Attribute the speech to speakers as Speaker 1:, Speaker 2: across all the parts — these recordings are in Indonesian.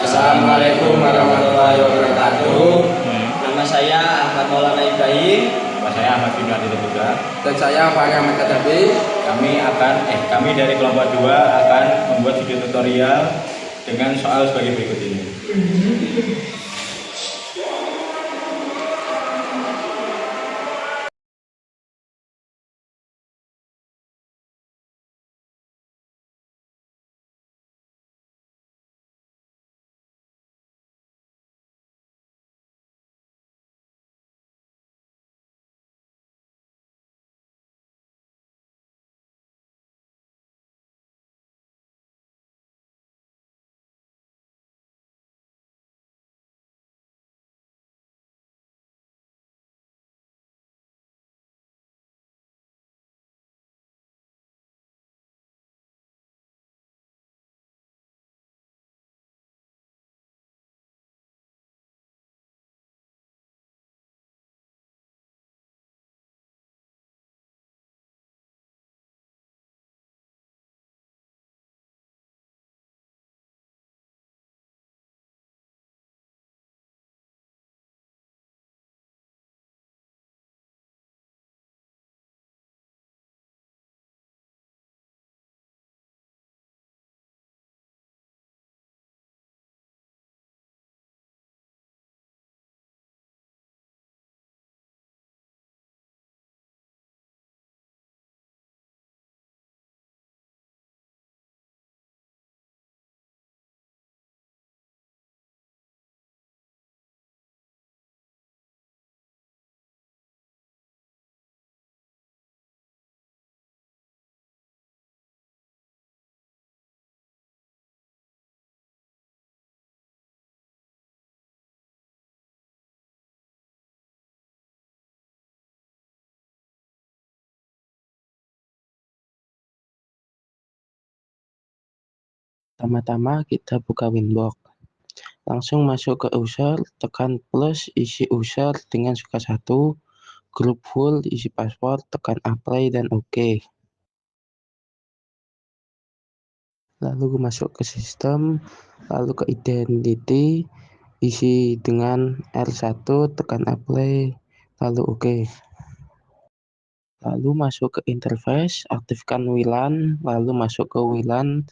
Speaker 1: Assalamualaikum warahmatullahi wabarakatuh.
Speaker 2: Hmm.
Speaker 1: Nama saya Ahmad Maulana Ibrahim.
Speaker 2: Nama saya Ahmad Fikri juga.
Speaker 3: Dan saya Fahri Ahmad Kadabi.
Speaker 2: Kami dari kelompok 2 akan membuat video tutorial dengan soal sebagai berikut ini.
Speaker 4: Pertama-tama kita buka Winbox, langsung masuk ke user, tekan plus, isi user dengan suka satu, grup full, isi password, tekan apply dan OK. Lalu masuk ke sistem, lalu ke identity, isi dengan R1, tekan apply, lalu OK. Lalu masuk ke interface, aktifkan WLAN, lalu masuk ke WLAN,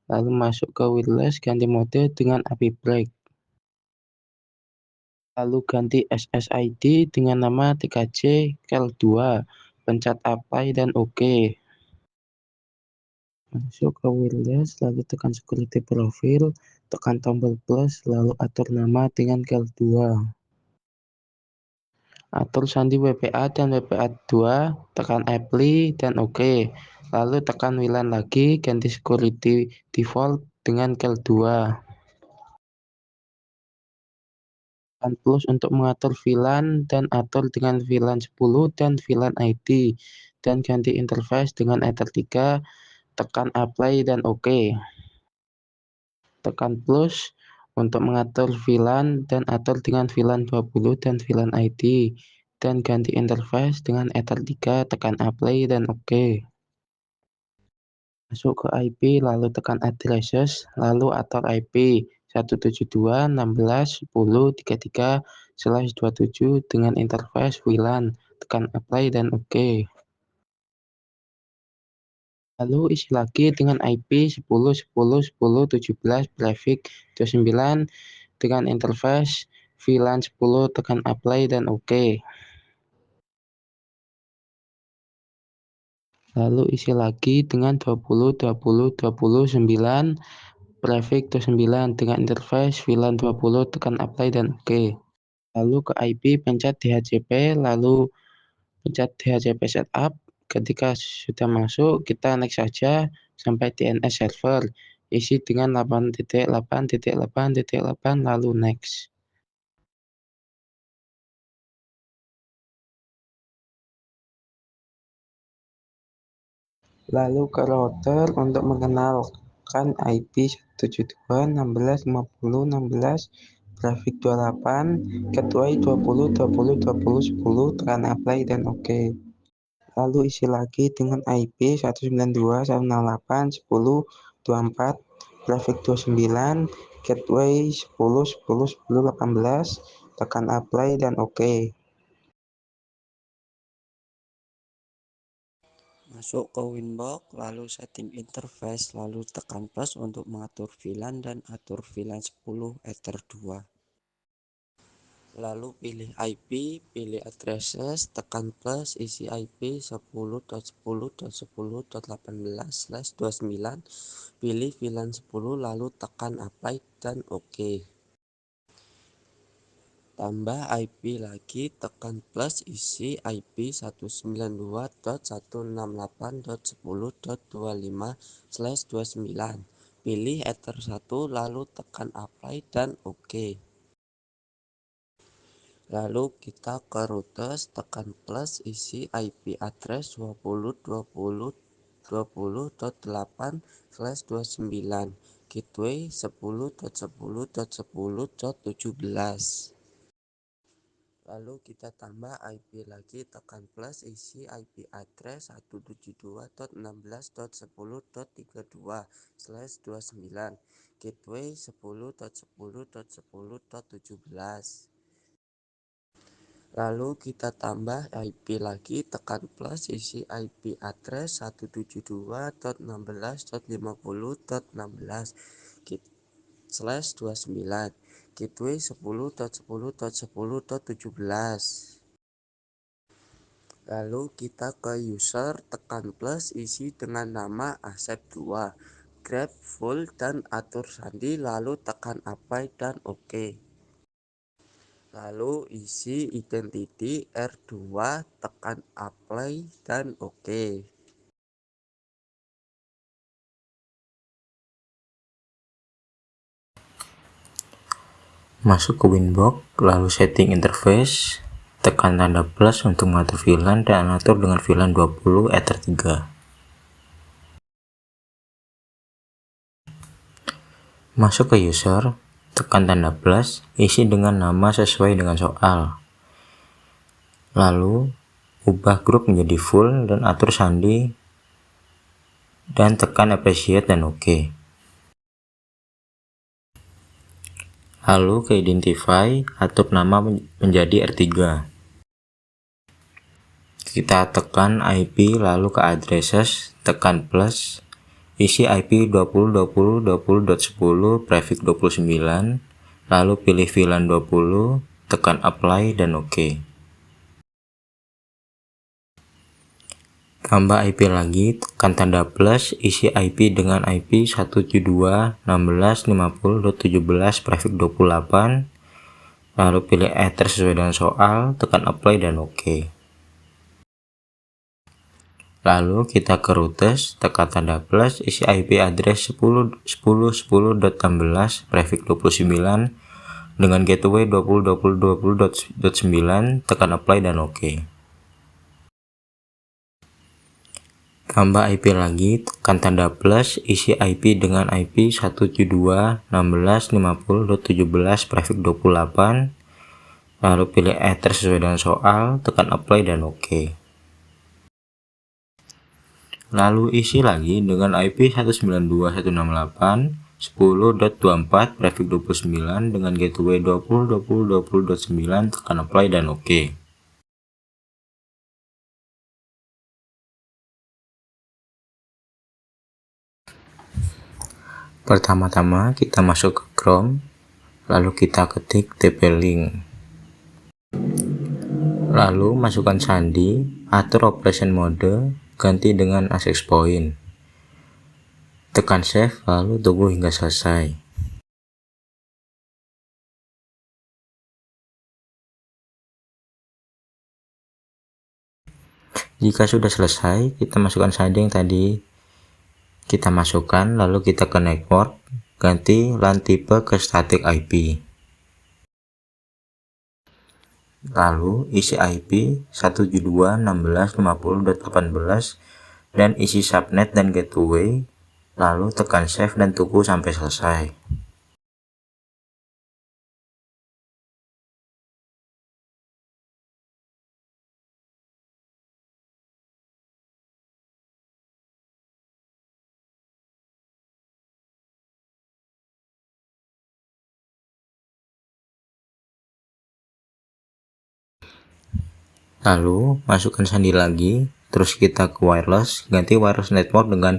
Speaker 4: lalu masuk ke wireless, ganti mode dengan API break. Lalu ganti SSID dengan nama TKJ KEL2, pencet apply dan OK. Masuk ke wireless, lalu tekan security profile, tekan tombol plus, lalu atur nama dengan KEL2. Atur sandi WPA dan WPA2, tekan apply dan OK. Lalu tekan WLAN lagi, ganti security default dengan KEL2. Tekan plus untuk mengatur VLAN dan atur dengan VLAN 10 dan VLAN ID, dan ganti interface dengan Ether 3, tekan apply dan OK. Tekan plus untuk mengatur VLAN dan atur dengan VLAN 20 dan VLAN ID, dan ganti interface dengan Ether 3, tekan apply dan OK. Masuk ke IP, lalu tekan addresses, lalu atur IP 172.16.10.33/27 dengan interface VLAN, tekan apply dan OK. Lalu isi lagi dengan IP 10.10.10.17 prefix 29 dengan interface VLAN 10, tekan apply dan OK. Lalu isi lagi dengan 20.20.29 prefix 29 dengan interface VLAN 20, tekan apply dan OK. Lalu ke IP pencet DHCP, lalu pencet DHCP setup. Ketika sudah masuk, kita next saja sampai DNS server. Isi dengan 8.8.8.8 lalu next. Lalu ke router untuk mengenalkan IP 172.16.50.16 prefix 28 ketuai 20.20.20.10, tekan apply dan OK. Lalu isi lagi dengan IP 192.168.10.24 prefix 29 gateway 10 10 10 18, tekan apply dan OK.
Speaker 5: Masuk ke Winbox, lalu setting interface, lalu tekan plus untuk mengatur VLAN dan atur VLAN 10 Ether 2. Lalu pilih IP, pilih addresses, tekan plus, isi IP 10.10.10.18/29, pilih VLAN 10, lalu tekan apply dan OK. Tambah IP lagi, tekan plus, isi IP 192.168.10.25/29, pilih Ether 1, lalu tekan apply dan OK. Lalu kita ke routers, tekan plus, isi IP address 20.20.20.8/29, gateway 10.10.10.17. Lalu kita tambah IP lagi, tekan plus, isi IP address 172.16.10.32/29, gateway 10.10.10.17. Lalu kita tambah IP lagi, tekan plus, isi IP address 172.16.50.16/29, gateway 10.10.10.17. Lalu kita ke user, tekan plus, isi dengan nama Asep2, grab full dan atur sandi, lalu tekan apply dan OK. Lalu isi identity R2, tekan apply dan OK.
Speaker 2: Masuk ke Winbox, lalu setting interface, tekan tanda plus untuk mengatur VLAN dan atur dengan VLAN 20 Ether 3. Masuk ke user, tekan tanda plus, isi dengan nama sesuai dengan soal. Lalu ubah grup menjadi full dan atur sandi dan tekan appreciate dan OK. Lalu ke identify, atur nama menjadi R3. Kita tekan IP, lalu ke addresses, tekan plus, isi IP 20.20.20.10 prefix 29, lalu pilih VLAN 20, tekan apply dan OK. Tambah IP lagi, tekan tanda plus, isi IP dengan IP 172.16.50.17 prefix 28, lalu pilih Ether sesuai dengan soal, tekan apply dan OK. Lalu kita ke routers, tekan tanda plus, isi IP address 10.10.10.16 prefix 29 dengan gateway 20.20.20.9, tekan apply dan OK. Tambah IP lagi, tekan tanda plus, isi IP dengan IP 172.16.50.17 prefix 28, lalu pilih Ether sesuai dengan soal, tekan apply dan OK. Lalu isi lagi dengan IP 192.168.10.24 prefix 29 dengan gateway 20.20.20.9, tekan apply dan OK. Pertama-tama kita masuk ke Chrome, lalu kita ketik TP-Link. Lalu masukkan sandi, atur operation mode, ganti dengan access point. Tekan save, lalu tunggu hingga selesai. Jika sudah selesai, kita masukkan sandi yang tadi kita masukkan, lalu kita ke network, ganti LAN tipe ke static IP. Lalu isi IP 172.16.50.18 dan isi subnet dan gateway, lalu tekan save dan tunggu sampai selesai. Lalu masukkan sandi lagi, terus kita ke wireless, ganti wireless network dengan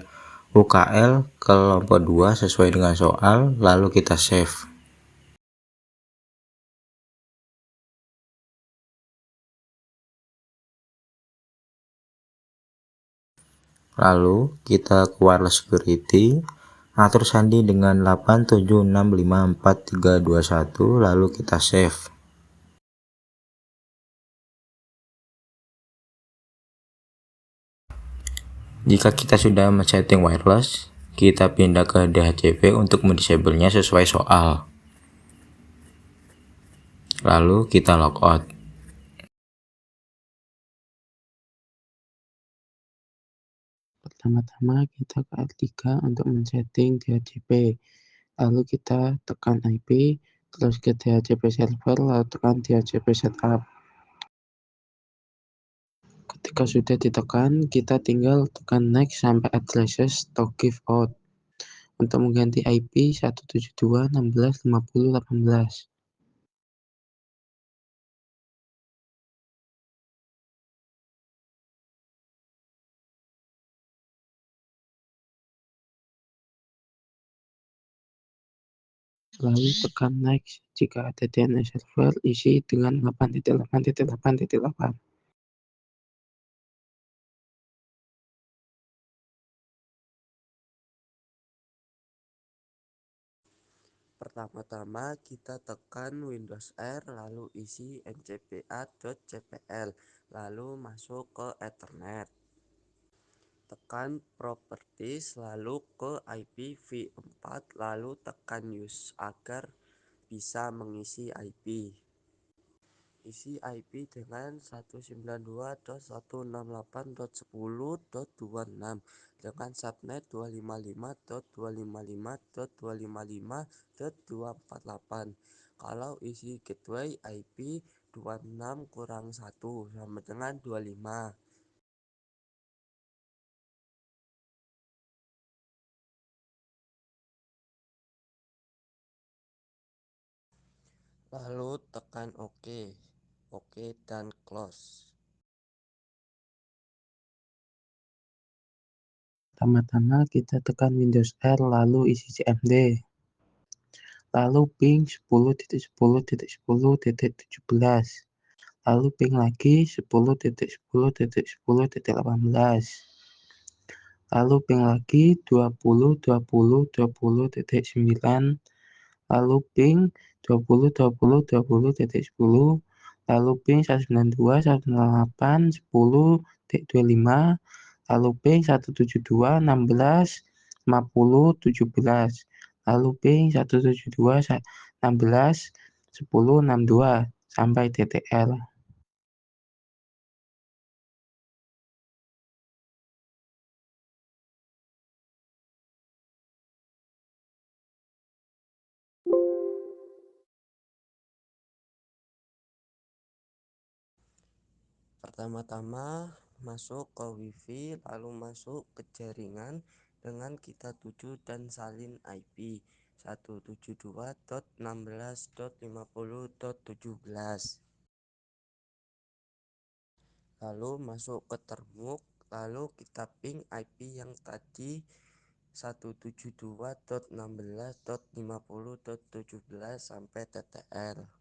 Speaker 2: UKL kelompok 2 sesuai dengan soal, lalu kita save. Lalu kita ke wireless security, atur sandi dengan 8765431, lalu kita save. Jika kita sudah men-setting wireless, kita pindah ke DHCP untuk mendisable-nya sesuai soal. Lalu kita logout.
Speaker 4: Pertama-tama kita ke R3 untuk men-setting DHCP. Lalu kita tekan IP, terus ke DHCP server, lalu tekan DHCP setup. Ketika sudah ditekan, kita tinggal tekan next sampai addresses to give out. Untuk mengganti IP 172.16.50.18. Lalu tekan next jika ada DNS server isi dengan 8.8.8.8.
Speaker 5: Pertama-tama kita tekan Windows R, lalu isi ncpa.cpl, lalu masuk ke Ethernet. Tekan Properties, lalu ke IPv4, lalu tekan Use agar bisa mengisi IP. Isi IP dengan 192.168.10.26 dengan subnet 255.255.255.248. Kalau isi gateway IP 26 kurang 1 sama dengan 25. Lalu tekan OK, dan close.
Speaker 4: Pertama-tama kita tekan Windows R, lalu isi cmd. Lalu ping 10.10.10.17. Lalu ping lagi 10.10.10.18. Lalu ping lagi 20.20.20.9. Lalu ping 20.20.20.10. Lalu ping 192.168.10.25. Lalu ping 172.16.50.17. Lalu ping 172.16.10.62 sampai TTL.
Speaker 5: Pertama-tama masuk ke WiFi, lalu masuk ke jaringan dengan kita tuju dan salin IP 172.16.50.17. Lalu masuk ke termuk, lalu kita ping IP yang tadi 172.16.50.17 sampai TTL.